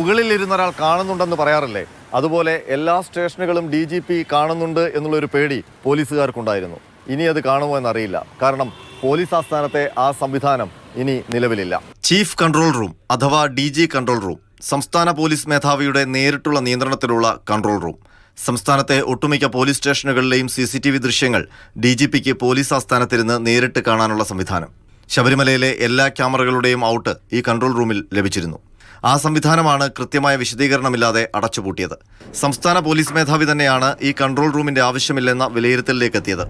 മുകളിലിരുന്ന ഒരാൾ കാണുന്നുണ്ടെന്ന് പറയാറില്ലേ? അതുപോലെ എല്ലാ സ്റ്റേഷനുകളും DGP കാണുന്നുണ്ട് എന്നുള്ളൊരു പേടി പോലീസുകാർക്കുണ്ടായിരുന്നു. ഇനി അത് കാണുമോ എന്നറിയില്ല. കാരണം പോലീസ് ആസ്ഥാനത്തെ ആ സംവിധാനം ഇനി നിലവിലില്ല. ചീഫ് കൺട്രോൾ റൂം അഥവാ DG കൺട്രോൾ റൂം സംസ്ഥാന പോലീസ് മേധാവിയുടെ നേരിട്ടുള്ള നിയന്ത്രണത്തിലുള്ള കൺട്രോൾ റൂം. സംസ്ഥാനത്തെ ഒട്ടുമിക്ക പോലീസ് സ്റ്റേഷനുകളിലെയും CCTV ദൃശ്യങ്ങൾ DGPക്ക് പോലീസ് ആസ്ഥാനത്തിരുന്ന് നേരിട്ട് കാണാനുള്ള സംവിധാനം. ശബരിമലയിലെ എല്ലാ ക്യാമറകളുടെയും ഔട്ട് ഈ കൺട്രോൾ റൂമിൽ ലഭിച്ചിരുന്നു. ആ സംവിധാനമാണ് കൃത്യമായ വിശദീകരണമില്ലാതെ അടച്ചുപൂട്ടിയത്. സംസ്ഥാന പോലീസ് മേധാവി തന്നെയാണ് ഈ കൺട്രോൾ റൂമിന്റെ ആവശ്യമില്ലെന്ന വിലയിരുത്തലിലേക്ക് എത്തിയത്.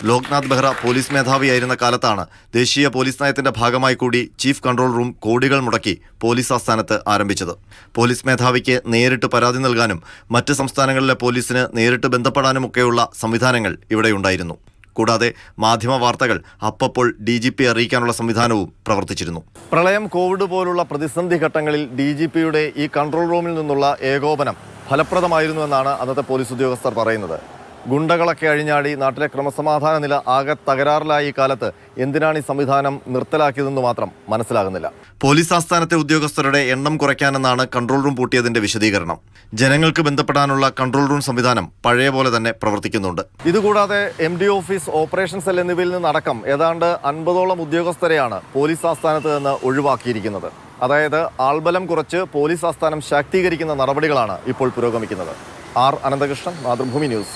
ലോക്നാഥ് ബെഹ്റ പോലീസ് മേധാവിയായിരുന്ന കാലത്താണ് ദേശീയ പോലീസ് നയത്തിന്റെ ഭാഗമായി കൂടി ചീഫ് കൺട്രോൾ റൂം കോടികൾ മുടക്കി പോലീസ് ആസ്ഥാനത്ത് ആരംഭിച്ചത്. പോലീസ് മേധാവിക്ക് നേരിട്ട് പരാതി നൽകാനും മറ്റ് സംസ്ഥാനങ്ങളിലെ പോലീസിന് നേരിട്ട് ബന്ധപ്പെടാനുമൊക്കെയുള്ള സംവിധാനങ്ങൾ ഇവിടെയുണ്ടായിരുന്നു. കൂടാതെ മാധ്യമ വാർത്തകൾ അപ്പപ്പോൾ DGP അറിയിക്കാനുള്ള സംവിധാനവും പ്രവർത്തിച്ചിരുന്നു. പ്രളയം, കോവിഡ് പോലുള്ള പ്രതിസന്ധി ഘട്ടങ്ങളിൽ DGPയുടെ ഈ കൺട്രോൾ റൂമിൽ നിന്നുള്ള ഏകോപനം ഫലപ്രദമായിരുന്നു എന്നാണ് അന്നത്തെ പോലീസ് ഉദ്യോഗസ്ഥർ പറയുന്നത്. ഗുണ്ടകളൊക്കെ അഴിഞ്ഞാടി നാട്ടിലെ ക്രമസമാധാന നില ആകെ തകരാറിലായ ഈ കാലത്ത് എന്തിനാണ് ഈ സംവിധാനം നിർത്തലാക്കിയതെന്ന് മാത്രം മനസ്സിലാകുന്നില്ല. പോലീസ് ആസ്ഥാനത്തെ ഉദ്യോഗസ്ഥരുടെ എണ്ണം കുറയ്ക്കാനെന്നാണ് കൺട്രോൾ റൂം പൂട്ടിയതിന്റെ വിശദീകരണം. ജനങ്ങൾക്ക് ബന്ധപ്പെടാനുള്ള കൺട്രോൾ റൂം സംവിധാനം പഴയ പോലെ തന്നെ പ്രവർത്തിക്കുന്നുണ്ട്. ഇതുകൂടാതെ MD ഓഫീസ്, ഓപ്പറേഷൻ സെൽ എന്നിവയിൽ നിന്നടക്കം ഏതാണ്ട് 50ഓളം ഉദ്യോഗസ്ഥരെയാണ് പോലീസ് ആസ്ഥാനത്ത് നിന്ന് ഒഴിവാക്കിയിരിക്കുന്നത്. അതായത് ആൾബലം കുറച്ച് പോലീസ് ആസ്ഥാനം ശാക്തീകരിക്കുന്ന നടപടികളാണ് ഇപ്പോൾ പുരോഗമിക്കുന്നത്. R. അനന്തകൃഷ്ണൻ, മാതൃഭൂമി ന്യൂസ്.